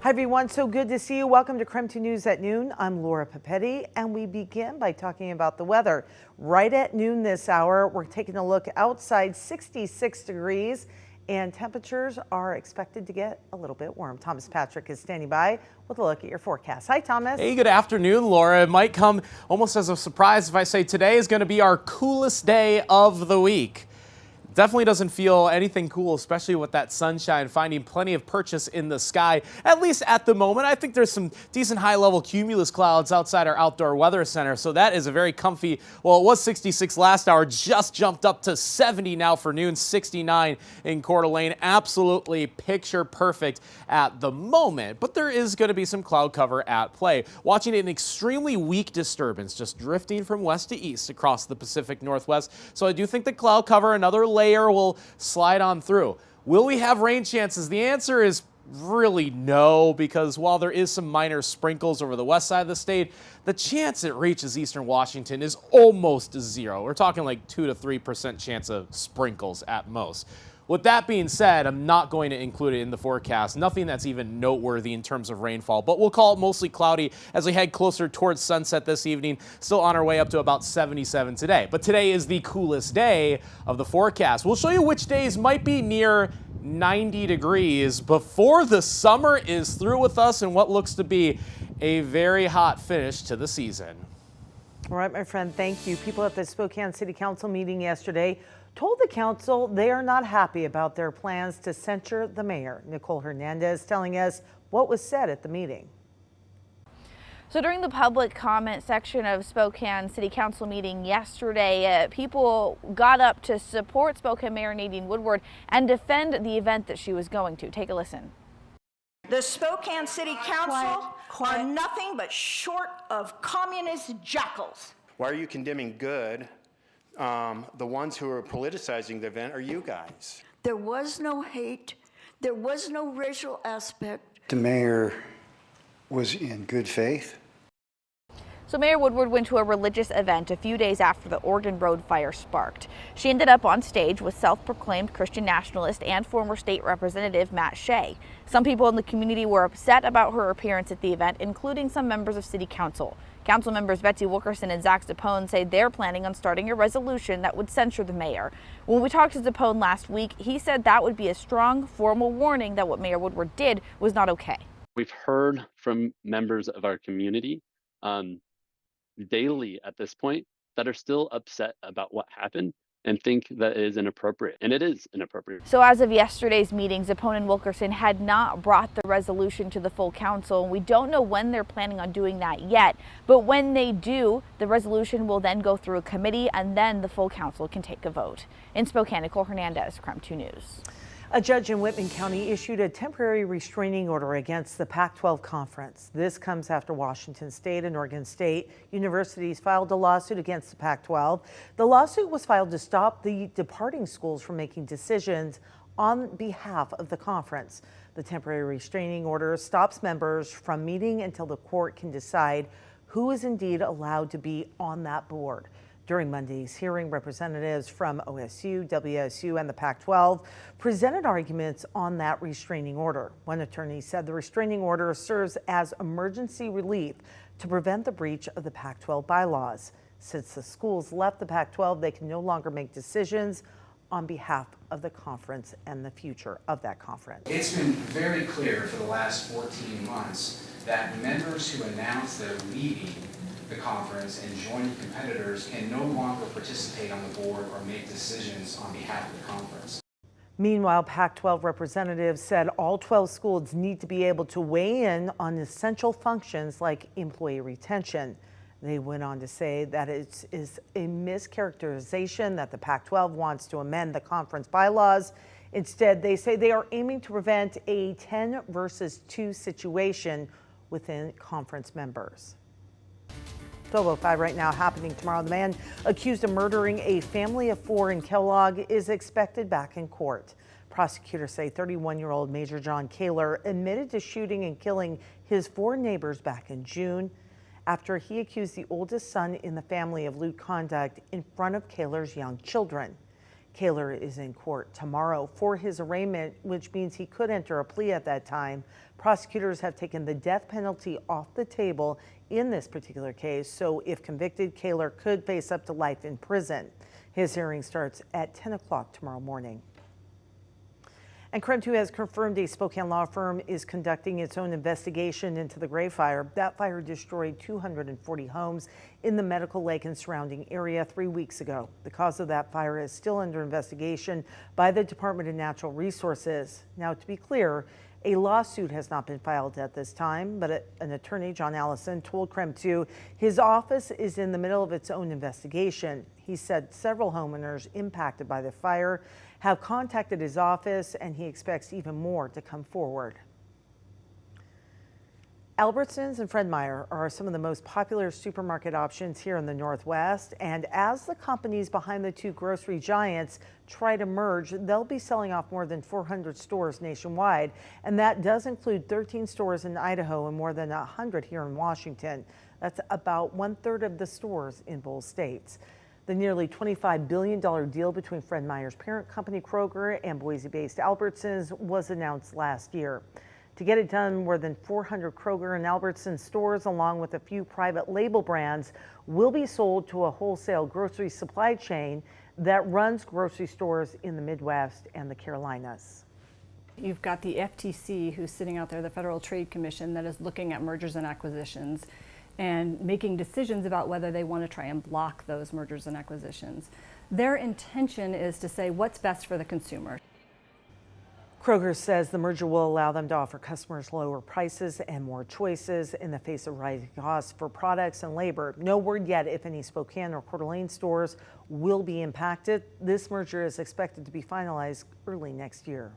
Hi everyone, so good to see you. Welcome to KREM 2 News at noon. I'm Laura Papetti, and we begin by talking about the weather. Right at noon this hour, we're taking a look outside, 66 degrees, and temperatures are expected to get a little bit warm. Thomas Patrick is standing by with a look at your forecast. Hi, Thomas. Hey, good afternoon, Laura. It might come almost as a surprise if I say today is going to be our coolest day of the week. Definitely doesn't feel anything cool, especially with that sunshine, finding plenty of purchase in the sky, at least at the moment. I think there's some decent high-level cumulus clouds outside our outdoor weather center, so that is a very comfy, well, it was 66 last hour, just jumped up to 70 now for noon, 69 in Coeur d'Alene. Absolutely picture perfect at the moment, but there is going to be some cloud cover at play. Watching an extremely weak disturbance just drifting from west to east across the Pacific Northwest, so I do think the cloud cover, another layer will slide on through. Will we have rain chances? The answer is really no, because while there is some minor sprinkles over the west side of the state, the chance it reaches eastern Washington is almost zero. We're talking like 2 to 3% chance of sprinkles at most. With that being said, I'm not going to include it in the forecast. Nothing that's even noteworthy in terms of rainfall, but we'll call it mostly cloudy as we head closer towards sunset this evening. Still on our way up to about 77 today. But today is the coolest day of the forecast. We'll show you which days might be near 90 degrees before the summer is through with us and what looks to be a very hot finish to the season. All right, my friend, thank you. People at the Spokane City Council meeting yesterday told the council they are not happy about their plans to censure the mayor. Nicole Hernandez telling us what was said at the meeting. So during the public comment section of Spokane City Council meeting yesterday, people got up to support Spokane Mayor Nadine Woodward and defend the event that she was going to. Take a listen. The Spokane City Council are nothing but short of communist jackals. Why are you condemning good? The ones who are politicizing the event are you guys. There was no hate. There was no racial aspect. The mayor was in good faith. So Mayor Woodward went to a religious event a few days after the Oregon Road fire sparked. She ended up on stage with self-proclaimed Christian nationalist and former state representative Matt Shea. Some people in the community were upset about her appearance at the event, including some members of City Council. Council members Betsy Wilkerson and Zach Zapone say they're planning on starting a resolution that would censure the mayor. When we talked to Zapone last week, he said that would be a strong, formal warning that what Mayor Woodward did was not okay. We've heard from members of our community daily at this point that are still upset about what happened and think that it is inappropriate, and it is inappropriate. So as of yesterday's meeting, Zapone and Wilkerson had not brought the resolution to the full council, and we don't know when they're planning on doing that yet. But when they do, the resolution will then go through a committee, and then the full council can take a vote. In Spokane, Nicole Hernandez, KREM 2 News. A judge in Whitman County issued a temporary restraining order against the Pac-12 conference. This comes after Washington State and Oregon State universities filed a lawsuit against the Pac-12. The lawsuit was filed to stop the departing schools from making decisions on behalf of the conference. The temporary restraining order stops members from meeting until the court can decide who is indeed allowed to be on that board. During Monday's hearing, representatives from OSU, WSU, and the Pac-12 presented arguments on that restraining order. One attorney said the restraining order serves as emergency relief to prevent the breach of the Pac-12 bylaws. Since the schools left the Pac-12, they can no longer make decisions on behalf of the conference and the future of that conference. It's been very clear for the last 14 months that members who announce they're leaving the conference and joining competitors can no longer participate on the board or make decisions on behalf of the conference. Meanwhile, Pac-12 representatives said all 12 schools need to be able to weigh in on essential functions like employee retention. They went on to say that it is a mischaracterization that the Pac-12 wants to amend the conference bylaws. Instead, they say they are aiming to prevent a 10 versus 2 situation within conference members. 12:05 right now, happening tomorrow. The man accused of murdering a family of 4 in Kellogg is expected back in court. Prosecutors say 31-year-old Major John Kaylors admitted to shooting and killing his 4 neighbors back in June after he accused the oldest son in the family of lewd conduct in front of Kaylors' young children. Kaylor is in court tomorrow for his arraignment, which means he could enter a plea at that time. Prosecutors have taken the death penalty off the table in this particular case, so if convicted, Kaylor could face up to life in prison. His hearing starts at 10 o'clock tomorrow morning. And KREM 2 has confirmed a Spokane law firm is conducting its own investigation into the Gray Fire. That fire destroyed 240 homes in the Medical Lake and surrounding area 3 weeks ago. The cause of that fire is still under investigation by the Department of Natural Resources. Now, to be clear, a lawsuit has not been filed at this time, but an attorney, John Allison, told KREM 2 his office is in the middle of its own investigation. He said several homeowners impacted by the fire have contacted his office, and he expects even more to come forward. Albertsons and Fred Meyer are some of the most popular supermarket options here in the Northwest, and as the companies behind the two grocery giants try to merge, they'll be selling off more than 400 stores nationwide, and that does include 13 stores in Idaho and more than 100 here in Washington. That's about 1/3 of the stores in both states. The nearly $25 billion deal between Fred Meyer's parent company Kroger and Boise-based Albertsons was announced last year. To get it done, more than 400 Kroger and Albertsons stores, along with a few private label brands, will be sold to a wholesale grocery supply chain that runs grocery stores in the Midwest and the Carolinas. You've got the FTC, who's sitting out there, the Federal Trade Commission, that is looking at mergers and acquisitions and making decisions about whether they want to try and block those mergers and acquisitions. Their intention is to say what's best for the consumer. Kroger says the merger will allow them to offer customers lower prices and more choices in the face of rising costs for products and labor. No word yet if any Spokane or Coeur d'Alene stores will be impacted. This merger is expected to be finalized early next year.